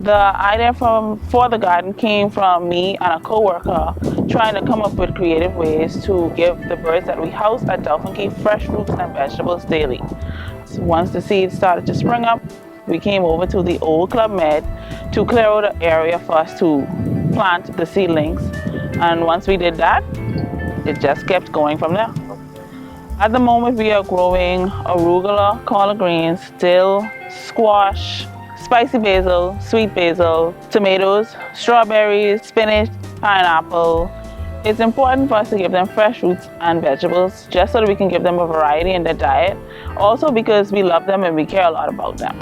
The idea for the garden came from me and a co-worker trying to come up with creative ways to give the birds that we house at Dolphin Cay fresh fruits and vegetables daily. So once the seeds started to spring up, we came over to the old Club Med to clear out an area for us to plant the seedlings. And once we did that, it just kept going from there. At the moment, we are growing arugula, collard greens, dill, squash, spicy basil, sweet basil, tomatoes, strawberries, spinach, pineapple. It's important for us to give them fresh fruits and vegetables just so that we can give them a variety in their diet. Also because we love them and we care a lot about them.